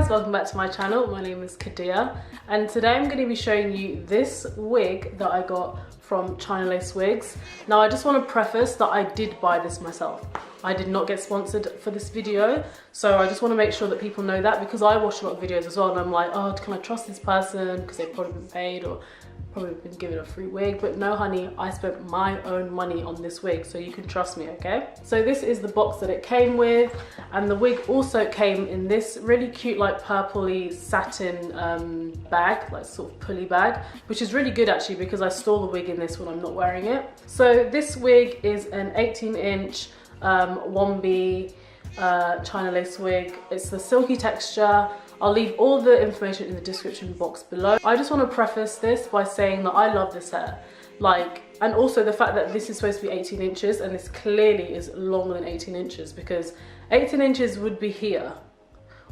guys, welcome back to my channel. My name is Kadia and today I'm going to be showing you this wig that I got from Chinalacewig. Now I just want to preface that I did buy this myself. I did not get sponsored for this video, so I just want to make sure that people know that, because I watch a lot of videos as well and I'm like, oh, can I trust this person because they've probably been paid or probably been given a free wig. But no honey, I spent my own money on this wig, so you can trust me, okay? So this is the box that it came with, and the wig also came in this really cute like purpley satin bag, like sort of pulley bag, which is really good actually because I store the wig in this when I'm not wearing it. So this wig is an 18-inch 1B Chinalacewig. It's the silky texture. I'll leave all the information in the description box below. I just want to preface this by saying that I love this hair. And also the fact that this is supposed to be 18 inches and this clearly is longer than 18 inches, because 18 inches would be here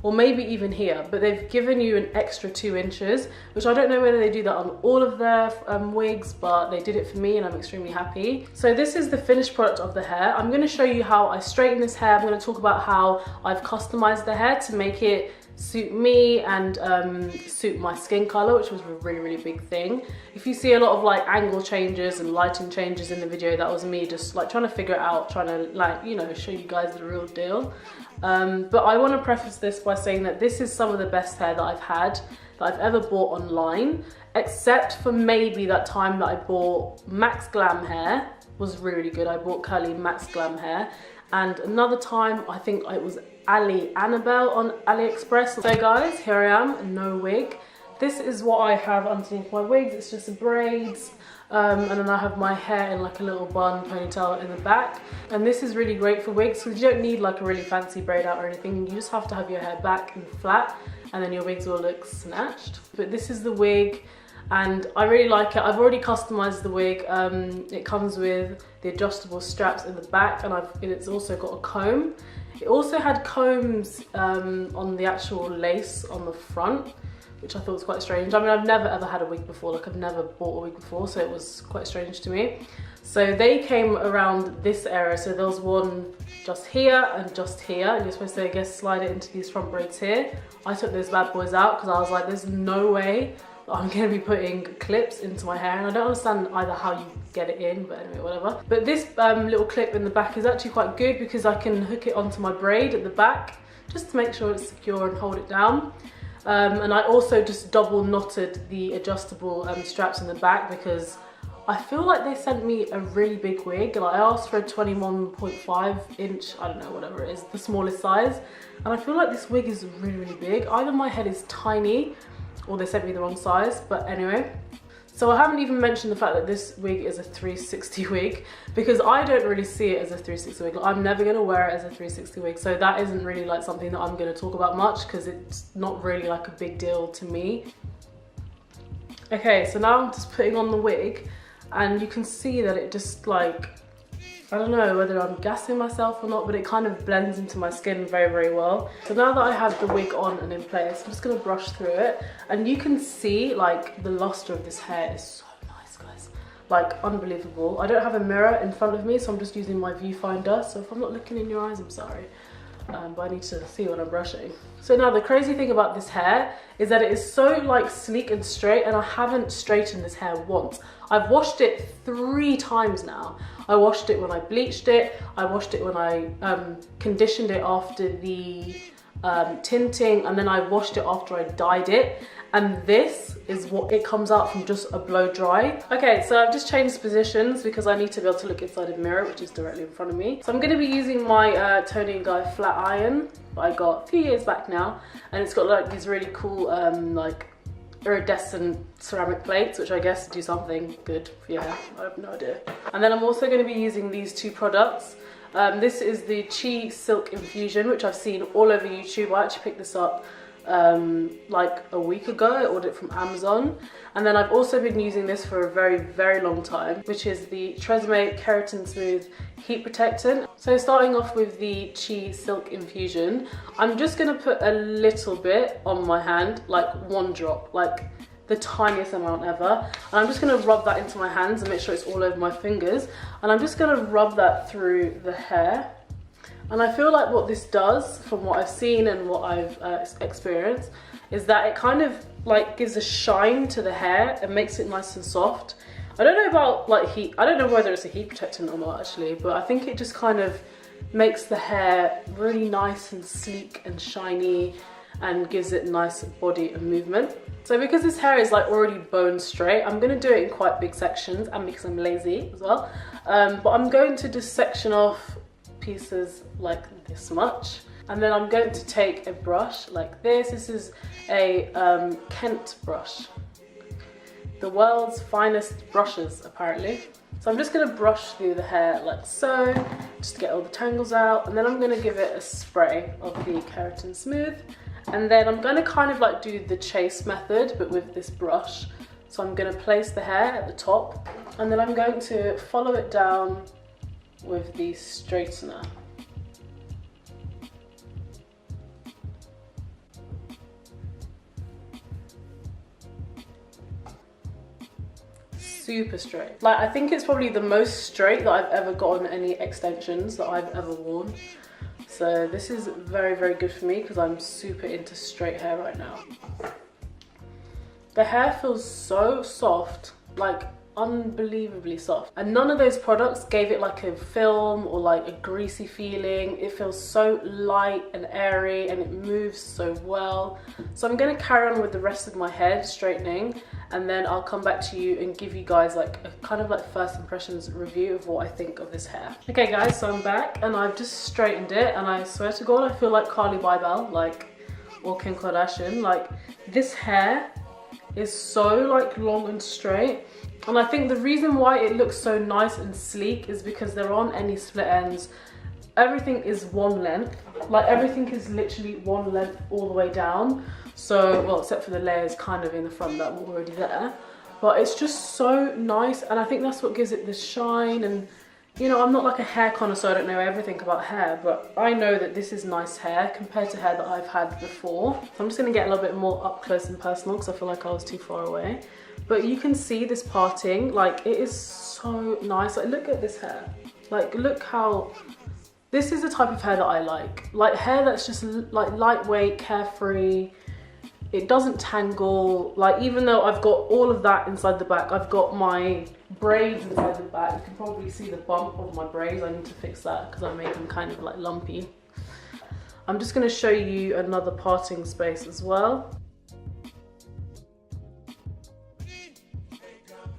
or maybe even here, but they've given you an extra 2 inches, which I don't know whether they do that on all of their wigs, but they did it for me and I'm extremely happy. So this is the finished product of the hair. I'm going to show you how I straighten this hair. I'm going to talk about how I've customized the hair to make it suit me and suit my skin color, which was a really big thing. If you see a lot of like angle changes and lighting changes in the video, that was me just like trying to figure it out, trying to like, you know, show you guys the real deal. But I want to preface this by saying that this is some of the best hair that I've had, that I've ever bought online, except for maybe that time that I bought Max Glam hair. Was really good. I bought curly Max Glam hair, and another time I think it was Annabelle on AliExpress. So guys, here I am, no wig. This is what I have underneath my wigs. It's just the braids, and then I have my hair in like a little bun ponytail in the back. And this is really great for wigs because you don't need like a really fancy braid out or anything. You just have to have your hair back and flat, and then your wigs will look snatched. But this is the wig, and I really like it. I've already customized the wig. It comes with the adjustable straps in the back, and it's also got a comb. It also had combs on the actual lace on the front, which I thought was quite strange. I mean, I've never ever had a wig before, like I've never bought a wig before, so it was quite strange to me. So they came around this area, so there was one just here and just here, and you're supposed to, I guess, slide it into these front braids here. I took those bad boys out because I was like, there's no way I'm going to be putting clips into my hair, and I don't understand either how you get it in, but anyway, whatever. But this little clip in the back is actually quite good because I can hook it onto my braid at the back just to make sure it's secure and hold it down. And I also just double knotted the adjustable straps in the back because I feel like they sent me a really big wig. Like I asked for a 21.5 inch, I don't know, whatever it is, the smallest size. And I feel like this wig is really big. Either my head is tiny or they sent me the wrong size, but anyway. So I haven't even mentioned the fact that this wig is a 360 wig, because I don't really see it as a 360 wig. Like, I'm never gonna wear it as a 360 wig, so that isn't really like something that I'm gonna talk about much because it's not really like a big deal to me. Okay, so now I'm just putting on the wig, and you can see that it just like, I don't know whether I'm gassing myself or not, but it kind of blends into my skin very well. So now that I have the wig on and in place, I'm just gonna brush through it, and you can see like the luster of this hair is so nice, guys. Like unbelievable. I don't have a mirror in front of me, so I'm just using my viewfinder. So if I'm not looking in your eyes, I'm sorry. But I need to see when I'm brushing. So now the crazy thing about this hair is that it is so like sleek and straight, and I haven't straightened this hair once. I've washed it 3 times now. I washed it when I bleached it, I washed it when I conditioned it after the tinting, and then I washed it after I dyed it. And this is what it comes out from just a blow dry. Okay, so I've just changed positions because I need to be able to look inside a mirror, which is directly in front of me. So I'm going to be using my Tony & Guy flat iron that I got a few years back now, and it's got like these really cool like iridescent ceramic plates, which I guess do something good for your hair. I have no idea. And then I'm also going to be using these 2 products. This is the Chi Silk Infusion, which I've seen all over YouTube. I actually picked this up like a week ago. I ordered it from Amazon. And then I've also been using this for a very long time, which is the Tresemme Keratin Smooth Heat Protectant. So starting off with the Chi Silk Infusion, I'm just going to put a little bit on my hand, like 1 drop, like the tiniest amount ever. And I'm just going to rub that into my hands and make sure it's all over my fingers. And I'm just going to rub that through the hair. And I feel like what this does, from what I've seen and what I've experienced, is that it kind of like gives a shine to the hair and makes it nice and soft. I don't know about like heat, I don't know whether it's a heat protectant or not actually, but I think it just kind of makes the hair really nice and sleek and shiny and gives it nice body and movement. So because this hair is like already bone straight, I'm going to do it in quite big sections, and because I'm lazy as well. But I'm going to just section off pieces like this much. And then I'm going to take a brush like this. This is a Kent brush. The world's finest brushes, apparently. So I'm just going to brush through the hair like so, just to get all the tangles out. And then I'm going to give it a spray of the Keratin Smooth. And then I'm going to kind of like do the chase method, but with this brush. So I'm going to place the hair at the top, and then I'm going to follow it down with the straightener. Super straight. Like, I think it's probably the most straight that I've ever gotten any extensions that I've ever worn. So this is very, very good for me because I'm super into straight hair right now. The hair feels so soft, like unbelievably soft. And none of those products gave it like a film or like a greasy feeling. It feels so light and airy and it moves so well. So I'm going to carry on with the rest of my head straightening, and then I'll come back to you and give you guys like a kind of like first impressions review of what I think of this hair. Okay guys, so I'm back and I've just straightened it, and I swear to God, I feel like Carly Bybel, like, or Kim Kardashian. Like, this hair is so like long and straight. And I think the reason why it looks so nice and sleek is because there aren't any split ends. Everything is one length. Like, everything is literally one length all the way down. So, well, except for the layers kind of in the front that were already there. But it's just so nice, and I think that's what gives it the shine. And, you know, I'm not like a hair connoisseur, I don't know everything about hair, but I know that this is nice hair compared to hair that I've had before. So I'm just going to get a little bit more up close and personal because I feel like I was too far away. But you can see this parting, like, it is so nice. Like, look at this hair. Like, look how... This is the type of hair that I like. Like, hair that's just like lightweight, carefree. It doesn't tangle. Like, even though I've got all of that inside the back, I've got my braids inside the back. You can probably see the bump of my braids. I need to fix that because I made them kind of like lumpy. I'm just going to show you another parting space as well.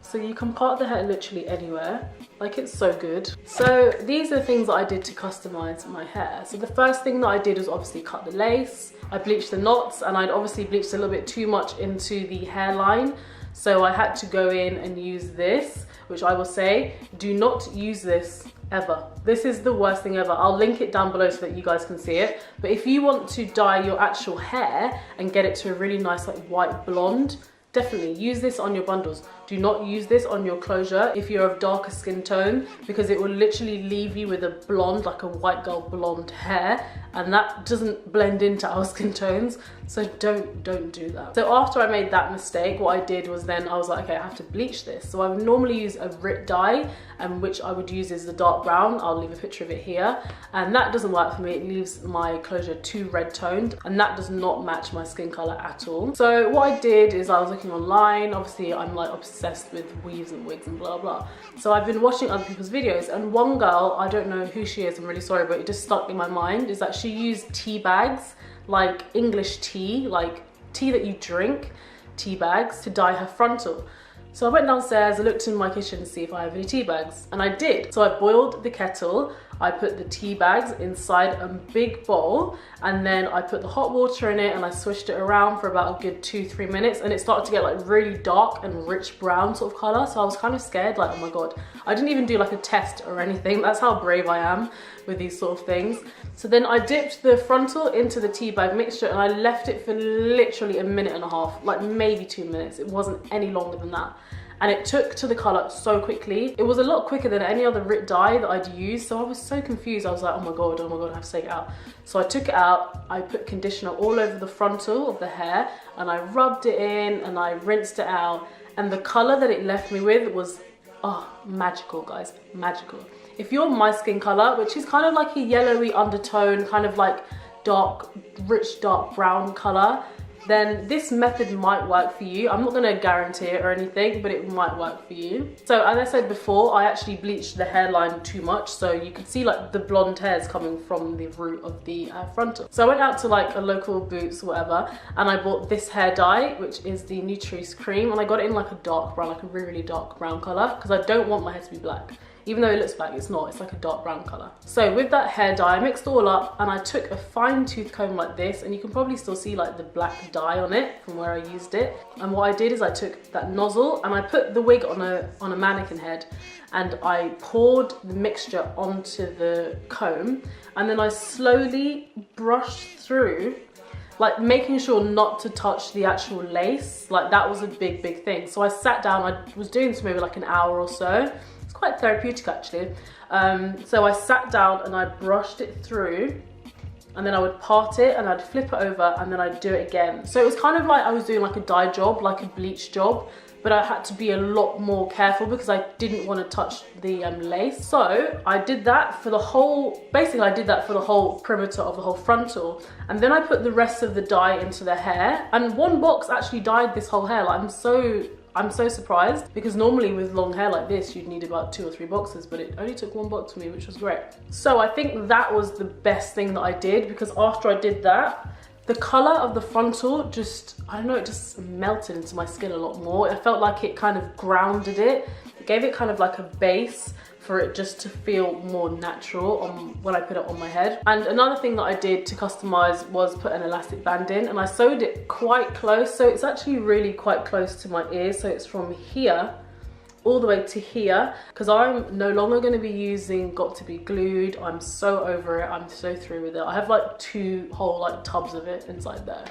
So you can part the hair literally anywhere. Like, it's so good. So these are things that I did to customize my hair. So the first thing that I did was obviously cut the lace. I bleached the knots, and I'd obviously bleached a little bit too much into the hairline. So I had to go in and use this, which I will say, do not use this ever. This is the worst thing ever. I'll link it down below so that you guys can see it. But if you want to dye your actual hair and get it to a really nice like white blonde, definitely use this on your bundles. Do not use this on your closure if you're of darker skin tone, because it will literally leave you with a blonde, like a white girl blonde hair, and that doesn't blend into our skin tones. So don't do that. So after I made that mistake, what I did was then I was like, okay, I have to bleach this. So I would normally use a RIT dye, and which I would use is the dark brown. I'll leave a picture of it here. And that doesn't work for me. It leaves my closure too red toned, and that does not match my skin color at all. So what I did is I was looking online. Obviously I'm like obsessed with weaves and wigs and blah blah. So I've been watching other people's videos, and one girl, I don't know who she is, I'm really sorry, but it just stuck in my mind, is that she used tea bags, like English tea, like tea that you drink, tea bags, to dye her frontal. So I went downstairs, I looked in my kitchen to see if I have any tea bags, and I did. So I boiled the kettle, I put the tea bags inside a big bowl, and then I put the hot water in it, and I swished it around for about a good 2-3 minutes, and it started to get like really dark and rich brown sort of color. So I was kind of scared, like, oh my God. I didn't even do like a test or anything. That's how brave I am with these sort of things. So then I dipped the frontal into the tea bag mixture, and I left it for literally 1.5 minutes, like maybe 2 minutes. It wasn't any longer than that. And it took to the colour so quickly. It was a lot quicker than any other RIT dye that I'd used, so I was so confused. I was like, oh my God, I have to take it out. So I took it out, I put conditioner all over the frontal of the hair, and I rubbed it in, and I rinsed it out. And the colour that it left me with was, oh, magical, guys, magical. if you're my skin color, which is kind of like a yellowy undertone, kind of like dark, rich dark brown color, then this method might work for you. I'm not going to guarantee it or anything, but it might work for you. So as I said before, I actually bleached the hairline too much, so you can see like the blonde hairs coming from the root of the frontal. So I went out to like a local Boots or whatever, and I bought this hair dye, which is the Nutrice cream, and I got it in like a dark brown, like a really, really dark brown color, because I don't want my hair to be black. Even though it looks black, it's not, it's like a dark brown color. So with that hair dye, I mixed it all up, and I took a fine tooth comb like this, and you can probably still see like the black dye on it from where I used it. And what I did is I took that nozzle and I put the wig on a mannequin head, and I poured the mixture onto the comb, and then I slowly brushed through, like making sure not to touch the actual lace. Like that was a big, big thing. So I sat down, I was doing this for maybe like an hour or so. Quite therapeutic actually. So I sat down and I brushed it through, and then I would part it and I'd flip it over, and then I'd do it again. So it was kind of like I was doing like a dye job, like a bleach job, but I had to be a lot more careful because I didn't want to touch the lace. So I did that for the whole, basically I did that for the whole perimeter of the whole frontal, and then I put the rest of the dye into the hair, and one box actually dyed this whole hair. Like I'm so surprised, because normally with long hair like this you'd need about 2 or 3 boxes, but it only took 1 box for me, which was great. So I think that was the best thing that I did, because after I did that, the color of the frontal just, I don't know, it just melted into my skin a lot more. It felt like it kind of grounded it. It gave it kind of like a base for it just to feel more natural when I put it on my head. And another thing that I did to customize was put an elastic band in, and I sewed it quite close, so it's actually really quite close to my ears. So it's from here all the way to here, because I'm no longer going to be using Got to Be Glued. I'm so over it, I'm so through with it. I have like 2 whole like tubs of it inside there,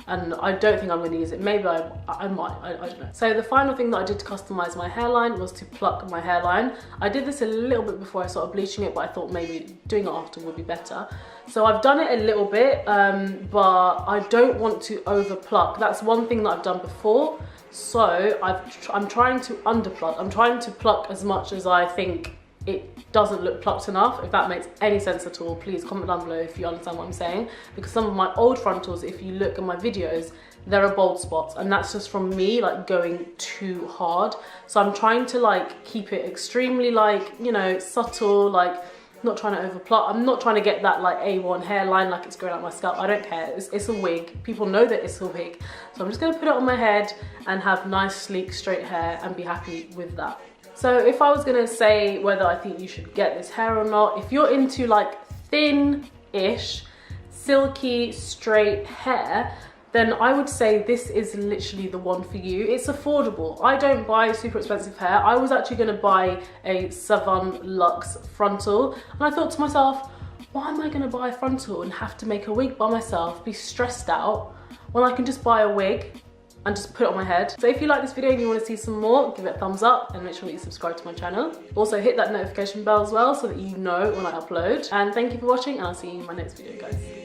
and I don't think I'm going to use it. Maybe I might, I don't know. So the final thing that I did to customize my hairline was to pluck my hairline. I did this a little bit before I started bleaching it, but I thought maybe doing it after would be better. So I've done it a little bit, but I don't want to over pluck. That's one thing that I've done before. So I'm trying to under pluck. I'm trying to pluck as much as I think it doesn't look plucked enough. If that makes any sense at all, please comment down below if you understand what I'm saying, because some of my old frontals, if you look at my videos, there are bald spots, and that's just from me like going too hard. So I'm trying to like keep it extremely like, you know, subtle, like not trying to over pluck. I'm not trying to get that like A1 hairline like it's going out my scalp. I don't care, it's a wig. People know that it's a wig. So I'm just gonna put it on my head and have nice sleek straight hair and be happy with that. So if I was gonna say whether I think you should get this hair or not, if you're into like thin-ish, silky, straight hair, then I would say this is literally the one for you. It's affordable. I don't buy super expensive hair. I was actually gonna buy a Savon Luxe frontal, and I thought to myself, why am I gonna buy a frontal and have to make a wig by myself, be stressed out, when I can just buy a wig and just put it on my head. So if you like this video and you want to see some more, give it a thumbs up and make sure that you subscribe to my channel. Also hit that notification bell as well so that you know when I upload. And thank you for watching, and I'll see you in my next video, guys.